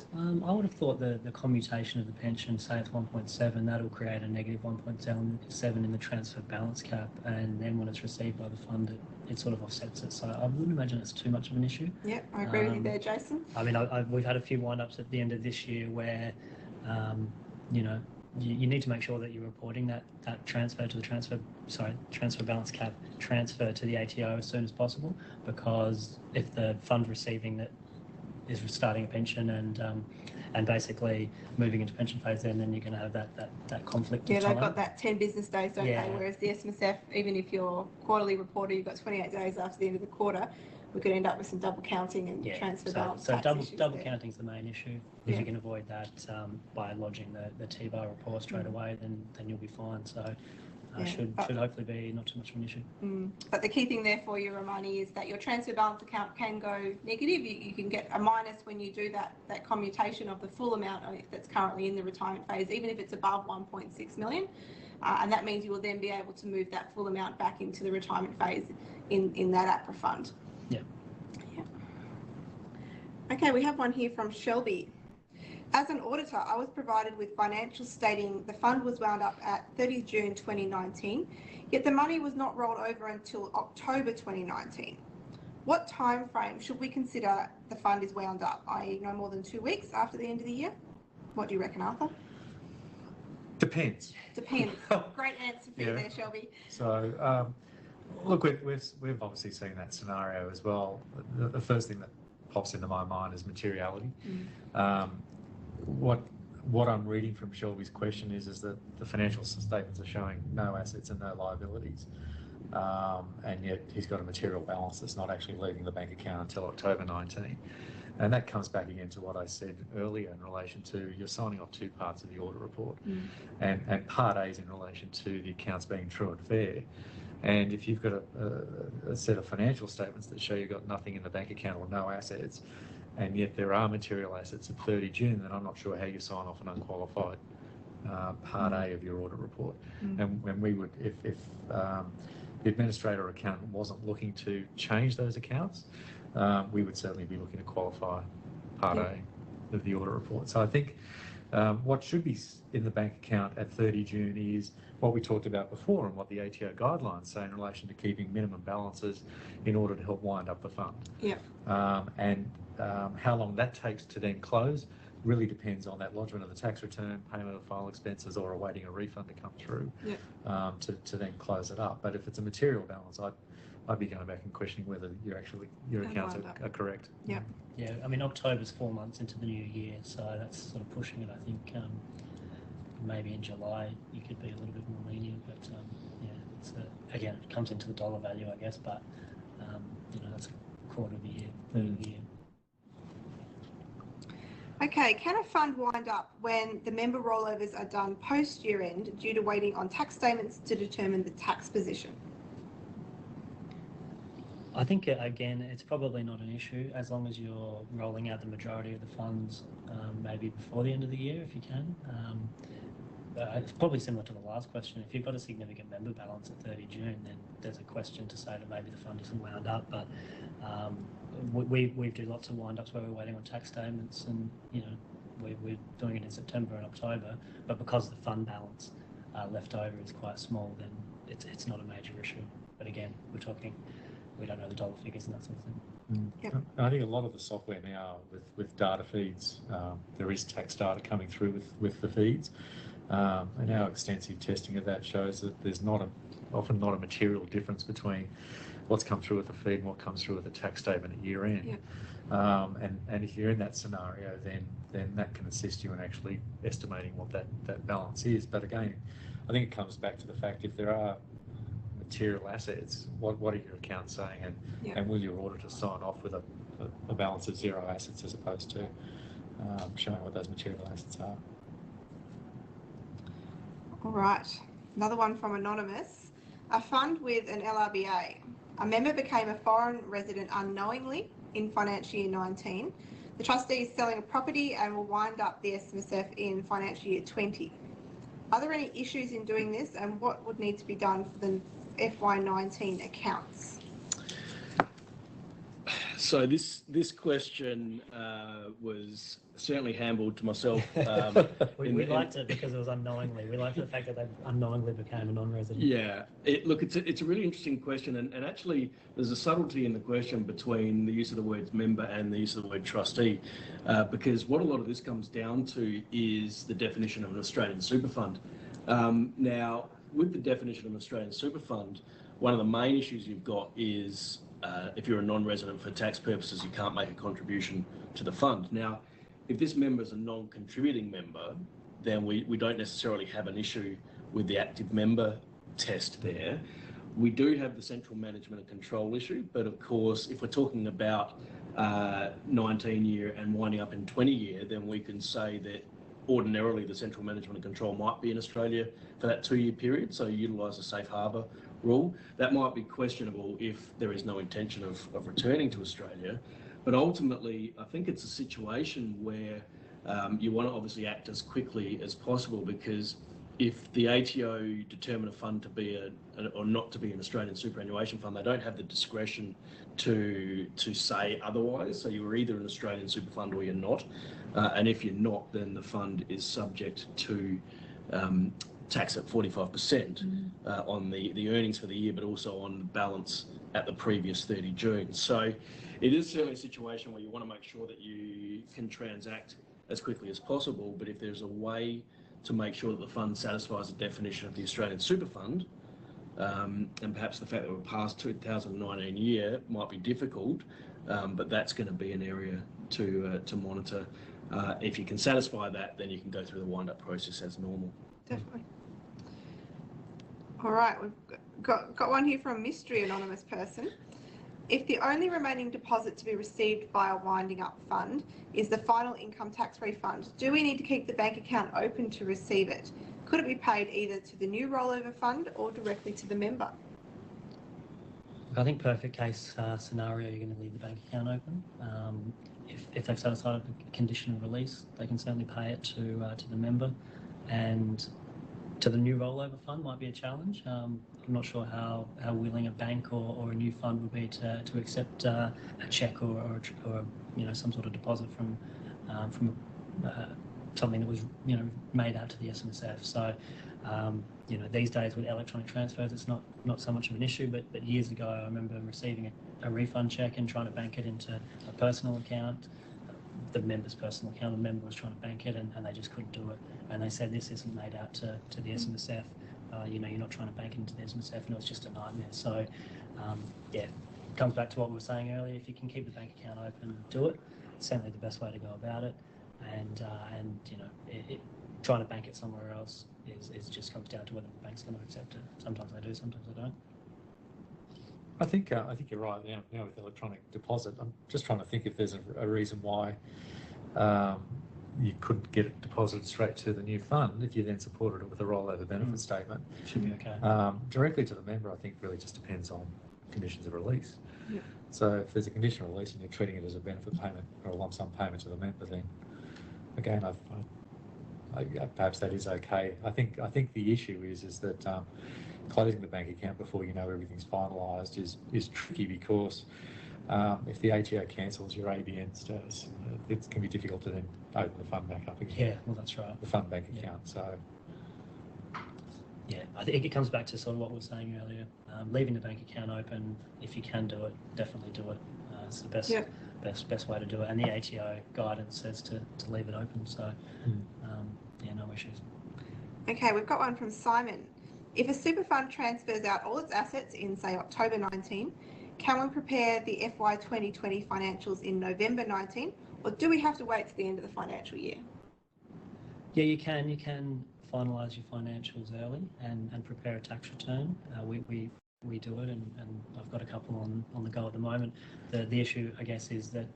I would have thought the commutation of the pension, say it's 1.7, that'll create a negative 1.7 in the transfer balance cap, and then when it's received by the fund, it sort of offsets it. So I wouldn't imagine it's too much of an issue. Yeah, I agree with you there, Jason. I mean, we've had a few wind-ups at the end of this year where, you know, you need to make sure that you're reporting that transfer to the transfer balance cap transfer to the ATO as soon as possible, because if the fund receiving that is starting a pension and basically moving into pension phase, then you're going to have that conflict. Yeah, of time. they've got that 10 business days, don't they? Whereas the SMSF, even if you're quarterly reporter, you've got 28 days after the end of the quarter, we could end up with some double counting and transfer balance. So double counting is the main issue. If you can avoid that by lodging the T-bar report straight away, then you'll be fine. So should hopefully be not too much of an issue. But the key thing there for you, Romani, is that your transfer balance account can go negative. You can get a minus when you do that commutation of the full amount that's currently in the retirement phase, even if it's above 1.6 million. And that means you will then be able to move that full amount back into the retirement phase in that APRA fund. Yeah. Okay, we have one here from Shelby. As an auditor, I was provided with financials stating the fund was wound up at 30 June 2019, yet the money was not rolled over until October 2019. What time frame should we consider the fund is wound up, i.e. no more than 2 weeks after the end of the year? What do you reckon, Arthur? Depends. Depends. Great answer for you there, Shelby. So, look, we've obviously seen that scenario as well. The first thing that pops into my mind is materiality. What I'm reading from Shelby's question is that the financial statements are showing no assets and no liabilities, and yet he's got a material balance that's not actually leaving the bank account until October 19. And that comes back again to what I said earlier in relation to you're signing off two parts of the audit report, and part A is in relation to the accounts being true and fair. And if you've got a set of financial statements that show you've got nothing in the bank account or no assets, and yet there are material assets at 30 June, then I'm not sure how you sign off an unqualified part A of your audit report. And when we would, if the administrator or accountant wasn't looking to change those accounts, we would certainly be looking to qualify part A of the audit report. So I think what should be in the bank account at 30 June is what we talked about before and what the ATO guidelines say in relation to keeping minimum balances in order to help wind up the fund. How long that takes to then close really depends on that lodgement of the tax return, payment of final expenses, or awaiting a refund to come through to then close it up. But if it's a material balance, I'd be going back and questioning whether your accounts are correct. Yeah, I mean, October's 4 months into the new year, so that's sort of pushing it. I think maybe in July you could be a little bit more lenient, but it's again, it comes into the dollar value, I guess, but that's a quarter of the year, third of the year. Okay, can a fund wind up when the member rollovers are done post year end due to waiting on tax statements to determine the tax position? I think, again, it's probably not an issue as long as you're rolling out the majority of the funds maybe before the end of the year if you can. It's probably similar to the last question. If you've got a significant member balance at 30 June, then there's a question to say that maybe the fund isn't wound up. But we do lots of wind-ups where we're waiting on tax statements, and we're doing it in September and October. But because the fund balance left over is quite small, then it's not a major issue. But again, we don't know the dollar figures and that sort of thing. I think a lot of the software now with data feeds, there is tax data coming through with the feeds, and our extensive testing of that shows that there's often not a material difference between what's come through with the feed and what comes through with the tax statement at year end. And if you're in that scenario, then that can assist you in actually estimating what that balance is. But again, I think it comes back to the fact if there are material assets, what are your accounts saying, and will your auditor sign off with a balance of zero assets as opposed to showing what those material assets are? All right, another one from Anonymous. A fund with an LRBA. A member became a foreign resident unknowingly in financial year 19. The trustee is selling a property and will wind up the SMSF in financial year 20. Are there any issues in doing this, and what would need to be done for the FY19 accounts? So this question was certainly handled to myself. We liked it because it was unknowingly. We liked the fact that they unknowingly became a non-resident. Yeah, look, it's a really interesting question, and actually there's a subtlety in the question between the use of the word member and the use of the word trustee, because what a lot of this comes down to is the definition of an Australian super fund. Now, with the definition of an Australian super fund, one of the main issues you've got is if you're a non-resident for tax purposes, you can't make a contribution to the fund. Now, if this member is a non-contributing member, then we don't necessarily have an issue with the active member test there. We do have the central management and control issue, but of course, if we're talking about 19-year and winding up in 20-year, then we can say that ordinarily the central management and control might be in Australia for that 2-year period, so utilise the safe harbour rule. That might be questionable if there is no intention of returning to Australia, but ultimately I think it's a situation where you want to obviously act as quickly as possible, because if the ATO determine a fund to be or not to be an Australian superannuation fund, they don't have the discretion to say otherwise. So you're either an Australian super fund or you're not, and if you're not, then the fund is subject to tax at 45% on the earnings for the year, but also on the balance at the previous 30 June. So it is certainly a situation where you want to make sure that you can transact as quickly as possible, but if there's a way to make sure that the fund satisfies the definition of the Australian super fund, and perhaps the fact that we're past 2019 year might be difficult, but that's going to be an area to monitor. If you can satisfy that, then you can go through the wind-up process as normal. Definitely. All right, we've got one here from Mystery Anonymous Person. If the only remaining deposit to be received by a winding up fund is the final income tax refund, do we need to keep the bank account open to receive it? Could it be paid either to the new rollover fund or directly to the member? I think perfect case scenario, you're going to leave the bank account open. If they've satisfied a condition of release, they can certainly pay it to the member, and to the new rollover fund might be a challenge. I'm not sure how willing a bank or a new fund would be to accept a cheque or some sort of deposit from something that was made out to the SMSF. So these days with electronic transfers, it's not so much of an issue. But years ago, I remember receiving a refund cheque and trying to bank it into a personal account. The member's personal account, the member was trying to bank it and they just couldn't do it. And they said, this isn't made out to the SMSF. You're not trying to bank it into the SMSF, and it was just a nightmare. So, it comes back to what we were saying earlier. If you can keep the bank account open, do it. It's certainly the best way to go about it. And trying to bank it somewhere else is just comes down to whether the bank's going to accept it. Sometimes they do, sometimes they don't. I think you're right. Now with electronic deposit, I'm just trying to think if there's a reason why you couldn't get it deposited straight to the new fund if you then supported it with a rollover benefit statement. Should be okay. Directly to the member, I think really just depends on conditions of release. Yeah. So if there's a condition of release and you're treating it as a benefit payment or a lump sum payment to the member, then again, perhaps that is okay. I think the issue is that closing the bank account before you know everything's finalised is tricky, because if the ATO cancels your ABN status, it can be difficult to then open the fund back up again. Yeah, well, that's right. The fund bank account. So yeah, I think it comes back to sort of what we were saying earlier. Leaving the bank account open, if you can do it, definitely do it. It's the best way to do it. And the ATO guidance says to leave it open. So no issues. Okay, we've got one from Simon. If a super fund transfers out all its assets in, say, October 19, can we prepare the FY 2020 financials in November 19, or do we have to wait to the end of the financial year? Yeah, you can. You can finalise your financials early and prepare a tax return. We do it, and I've got a couple on the go at the moment. The issue, I guess, is that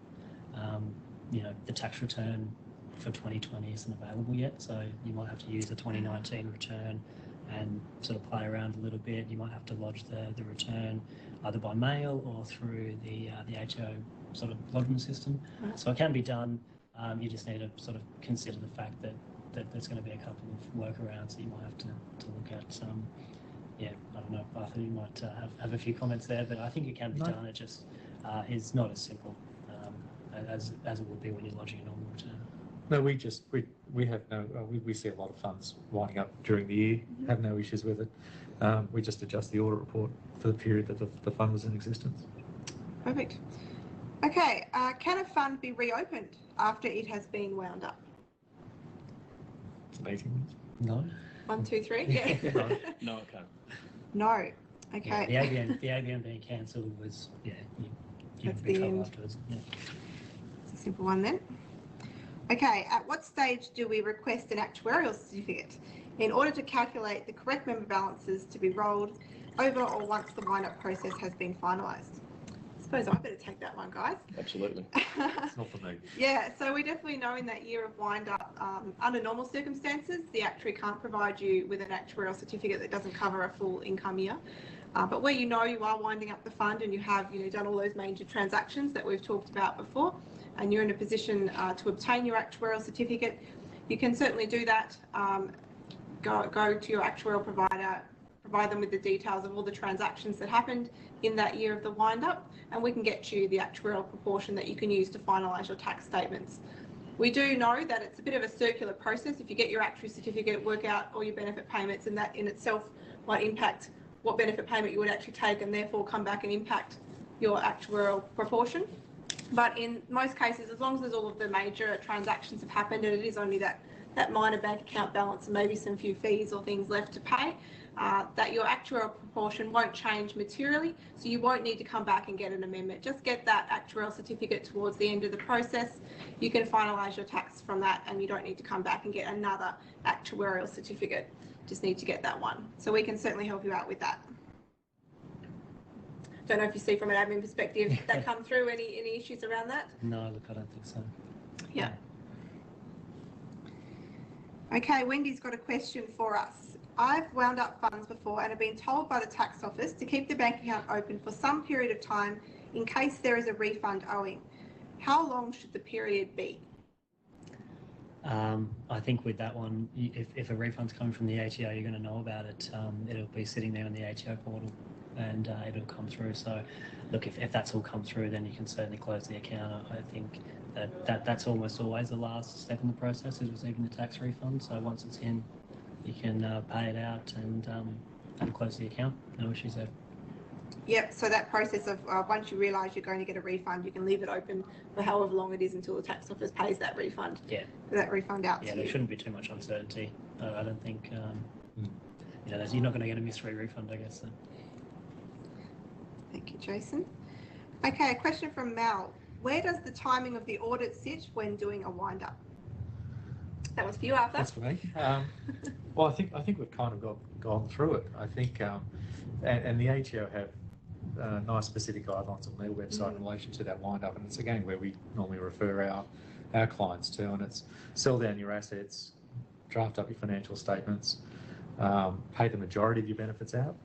the tax return for 2020 isn't available yet, so you might have to use the 2019 return and sort of play around a little bit. You might have to lodge the return either by mail or through the ATO sort of lodgement system. Right. So it can be done. You just need to sort of consider the fact that there's going to be a couple of workarounds that you might have to look at. yeah, I don't know, Arthur, you might have a few comments there, but I think it can be done. It just is not as simple as it would be when you're lodging a normal return. No, we have no, we see a lot of funds winding up during the year, have no issues with it. We just adjust the audit report for the period that the fund was in existence. Perfect. Okay, can a fund be reopened after it has been wound up? It's an easy one. No. 1, 2, 3. Yeah. No, I can't. No. Okay. Yeah, the ABN being cancelled was you That's would be the trouble end. afterwards. Yeah. It's a simple one then. Okay, at what stage do we request an actuarial certificate in order to calculate the correct member balances to be rolled over or once the wind-up process has been finalised? I suppose I better take that one, guys. Absolutely. It's not for me. Yeah, so we definitely know in that year of wind-up, under normal circumstances, the actuary can't provide you with an actuarial certificate that doesn't cover a full income year. But where you know you are winding up the fund and you have done all those major transactions that we've talked about before, and you're in a position to obtain your actuarial certificate, you can certainly do that. Go to your actuarial provider, provide them with the details of all the transactions that happened in that year of the wind-up, and we can get you the actuarial proportion that you can use to finalise your tax statements. We do know that it's a bit of a circular process. If you get your actuary certificate, work out all your benefit payments, and that in itself might impact what benefit payment you would actually take, and therefore come back and impact your actuarial proportion. But in most cases, as long as there's all of the major transactions have happened and it is only that minor bank account balance and maybe some few fees or things left to pay, that your actuarial proportion won't change materially, so you won't need to come back and get an amendment. Just get that actuarial certificate towards the end of the process. You can finalise your tax from that, and you don't need to come back and get another actuarial certificate. Just need to get that one. So we can certainly help you out with that. Don't know if you see from an admin perspective that come through any issues around that? No, look, I don't think so. Yeah. Okay, Wendy's got a question for us. I've wound up funds before and have been told by the tax office to keep the bank account open for some period of time in case there is a refund owing. How long should the period be? I think with that one, if a refund's coming from the ATO, you're going to know about it. It'll be sitting there in the ATO portal, and it'll come through. So, look, if that's all come through, then you can certainly close the account. I think that's almost always the last step in the process, is receiving the tax refund. So once it's in, you can pay it out and close the account. No issues there. Yep, so that process of once you realise you're going to get a refund, you can leave it open for however long it is until the tax office pays that refund. Yeah. That refund out to you. There shouldn't be too much uncertainty. I don't think, you're not going to get a mystery refund, I guess. So. Thank you, Jason. Okay, a question from Mel. Where does the timing of the audit sit when doing a wind-up? That was for you, Arthur. That's for me. Well, I think we've kind of gone through it. I think, and the ATO have nice specific guidelines on their website in relation to that wind-up, and it's again where we normally refer our clients to, and it's sell down your assets, draft up your financial statements, pay the majority of your benefits out,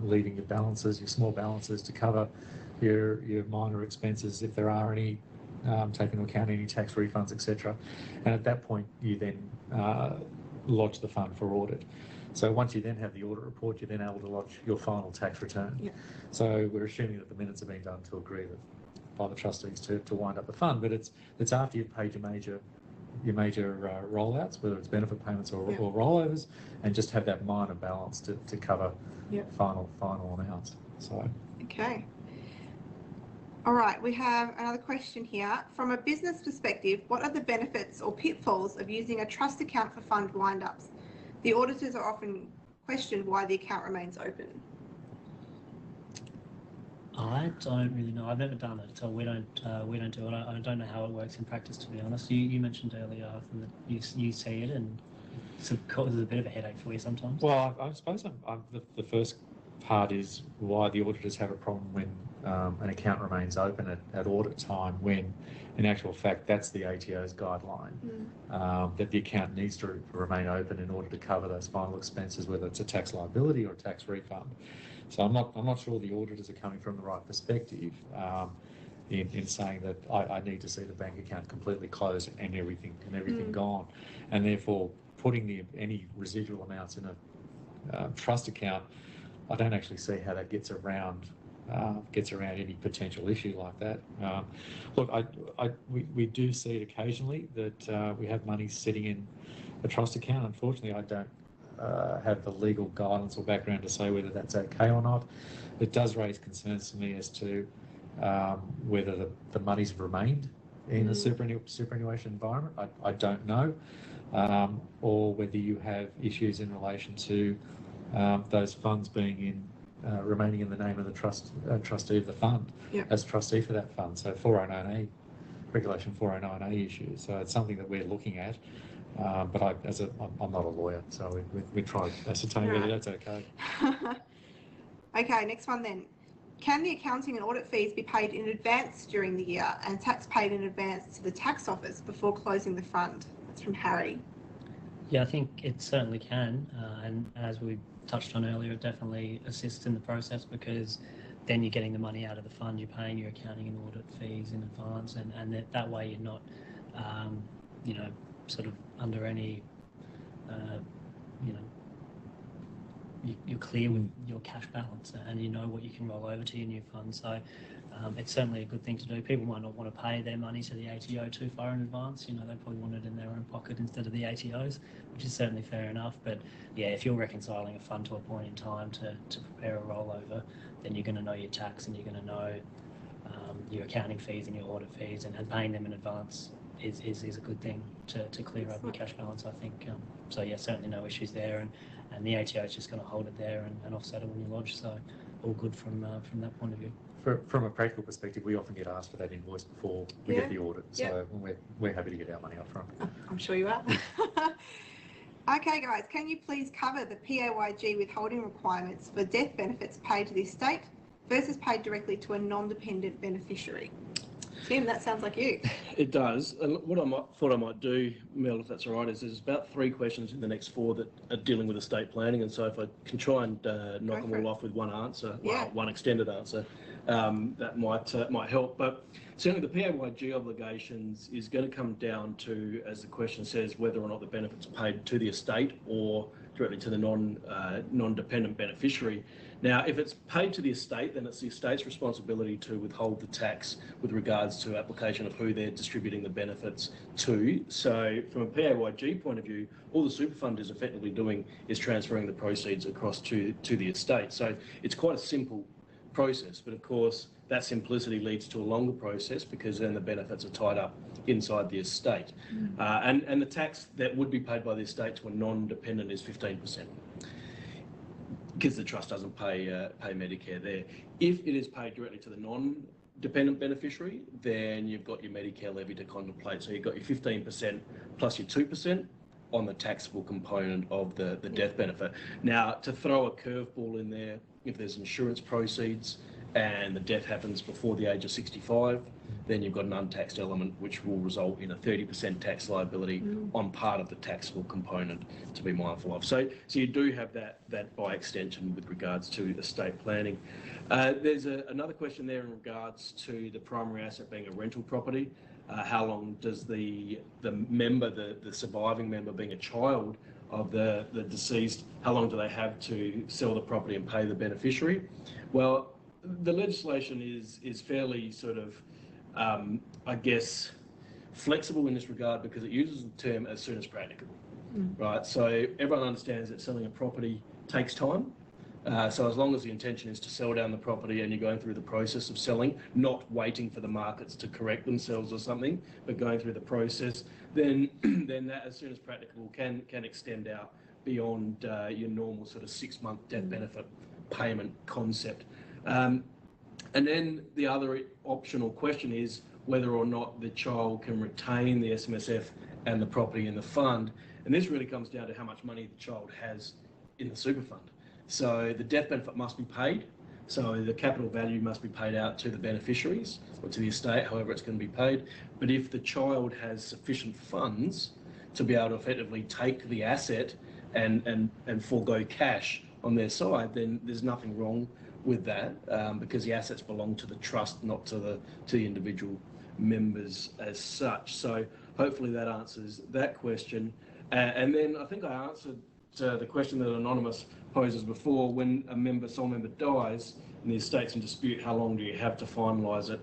leaving your balances, your small balances, to cover your minor expenses if there are any, take into account any tax refunds, etc. And at that point, you then lodge the fund for audit. So once you then have the audit report, you're then able to lodge your final tax return. Yeah. So we're assuming that the minutes have been done to agree by the trustees to wind up the fund, but it's after you've paid your major rollouts, whether it's benefit payments or rollovers, and just have that minor balance to cover final amounts. So okay. All right, we have another question here. From a business perspective, what are the benefits or pitfalls of using a trust account for fund wind-ups? The auditors are often questioned why the account remains open. I don't really know. I've never done it, so we don't do it. I don't know how it works in practice, to be honest. You mentioned earlier, Arthur, that you see it and it causes a bit of a headache for you sometimes. Well, I suppose the first part is why the auditors have a problem when an account remains open at audit time, when in actual fact that's the ATO's guideline, that the account needs to remain open in order to cover those final expenses, whether it's a tax liability or a tax refund. So I'm not sure the auditors are coming from the right perspective in saying that I need to see the bank account completely closed and everything gone, and therefore putting any residual amounts in trust account, I don't actually see how that gets around any potential issue like that. Look, we do see it occasionally that we have money sitting in a trust account. Unfortunately, I don't have the legal guidance or background to say whether that's okay or not. It does raise concerns to me as to whether the money's remained in the superannuation environment. I don't know. Or whether you have issues in relation to those funds being remaining in the name of the trustee of the fund as trustee for that fund. So 409A, Regulation 409A issues. So it's something that we're looking at. But I'm not a lawyer, so we try to ascertain whether that's okay. Okay, next one then. Can the accounting and audit fees be paid in advance during the year and tax paid in advance to the tax office before closing the fund? That's from Harry. Yeah, I think it certainly can. And as we touched on earlier, it definitely assists in the process, because then you're getting the money out of the fund, you're paying your accounting and audit fees in advance, and that way you're not, sort of under any, you're clear with your cash balance and you know what you can roll over to your new fund. So it's certainly a good thing to do. People might not want to pay their money to the ATO too far in advance. They probably want it in their own pocket instead of the ATO's, which is certainly fair enough. But yeah, if you're reconciling a fund to a point in time to prepare a rollover, then you're going to know your tax and you're going to know your accounting fees and your audit fees, and paying them in advance is a good thing to clear up your cash balance, I think. So yeah, certainly no issues there, and the ATO is just going to hold it there and offset it when you lodge. So all good from that point of view. From a practical perspective, we often get asked for that invoice before we get the audit, so we're happy to get our money up front. I'm sure you are. Okay, guys, can you please cover the PAYG withholding requirements for death benefits paid to the estate versus paid directly to a non-dependent beneficiary? Tim, that sounds like you. It does. And what I thought I might do, Mel, if that's all right, is there's about 3 questions in the next 4 that are dealing with estate planning, and so if I can try and knock them all off with one answer, one extended answer, that might help. But certainly the PAYG obligations is going to come down to, as the question says, whether or not the benefits are paid to the estate or directly to the non-dependent beneficiary. Now, if it's paid to the estate, then it's the estate's responsibility to withhold the tax with regards to application of who they're distributing the benefits to. So from a PAYG point of view, all the super fund is effectively doing is transferring the proceeds across to the estate. So it's quite a simple process, but of course that simplicity leads to a longer process, because then the benefits are tied up inside the estate. And the tax that would be paid by the estate to a non-dependent is 15%. Because the trust doesn't pay Medicare there. If it is paid directly to the non-dependent beneficiary, then you've got your Medicare levy to contemplate. So you've got your 15% plus your 2% on the taxable component of the death benefit. Now, to throw a curveball in there, if there's insurance proceeds and the death happens before the age of 65, then you've got an untaxed element which will result in a 30% tax liability on part of the taxable component to be mindful of. So you do have that by extension with regards to estate planning. There's another question there in regards to the primary asset being a rental property. How long does the member, the surviving member being a child of the deceased, how long do they have to sell the property and pay the beneficiary? Well, the legislation is fairly sort of, I guess, flexible in this regard, because it uses the term as soon as practicable, right? So everyone understands that selling a property takes time. So as long as the intention is to sell down the property and you're going through the process of selling, not waiting for the markets to correct themselves or something, but going through the process, then that as soon as practicable can extend out beyond your normal sort of 6-month death benefit payment concept. And then the other optional question is whether or not the child can retain the SMSF and the property in the fund. And this really comes down to how much money the child has in the super fund. So the death benefit must be paid. So the capital value must be paid out to the beneficiaries or to the estate, however it's going to be paid. But if the child has sufficient funds to be able to effectively take the asset and forego cash on their side, then there's nothing wrong with that, because the assets belong to the trust, not to the individual members as such. So hopefully that answers that question. And then I think I answered the question that Anonymous poses before, when a sole member dies and the estate's in dispute, how long do you have to finalise it?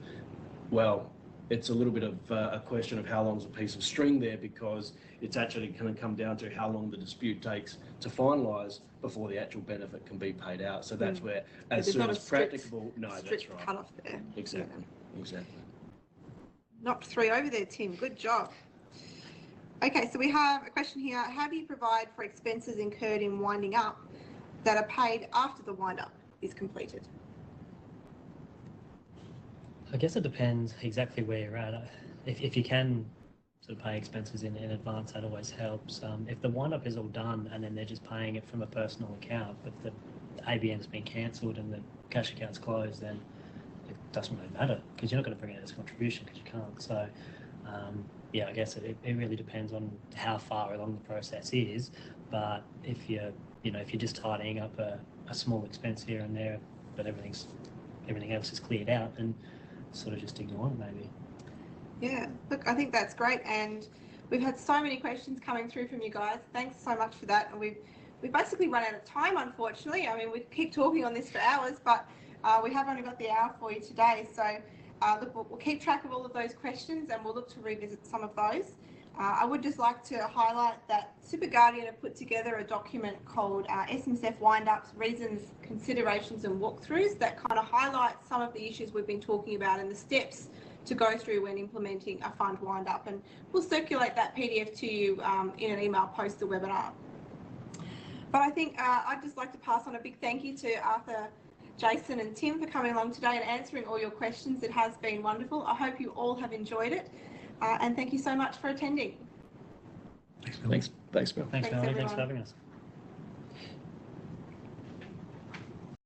Well, it's a little bit of a question of how long's a piece of string there, because it's actually going to come down to how long the dispute takes to finalise before the actual benefit can be paid out. So that's where, as soon as practicable, no, that's right. Cut off there. Exactly, exactly. Knocked 3 over there, Tim. Good job. Okay, so we have a question here. How do you provide for expenses incurred in winding up that are paid after the wind-up is completed? I guess it depends exactly where you're at. If you can sort of pay expenses in advance, that always helps. If the wind-up is all done and then they're just paying it from a personal account, but the ABN's been cancelled and the cash account's closed, then it doesn't really matter, because you're not going to bring it as a contribution because you can't. So, yeah, I guess it really depends on how far along the process is. But if you're just tidying up a small expense here and there, but everything else is cleared out, then sort of just ignore it maybe. Yeah, look, I think that's great, and we've had so many questions coming through from you guys. Thanks so much for that. And we've basically run out of time, unfortunately. I mean, we keep talking on this for hours, but we have only got the hour for you today. So look, we'll keep track of all of those questions, and we'll look to revisit some of those. I would just like to highlight that SuperGuardian have put together a document called SMSF Windups, Reasons, Considerations and Walkthroughs that kind of highlights some of the issues we've been talking about and the steps to go through when implementing a fund wind-up. And we'll circulate that PDF to you in an email post the webinar. But I think I'd just like to pass on a big thank you to Arthur, Jason and Tim for coming along today and answering all your questions. It has been wonderful. I hope you all have enjoyed it. And thank you so much for attending. Thanks, Bill. Thanks, Melanie. Thanks for having us.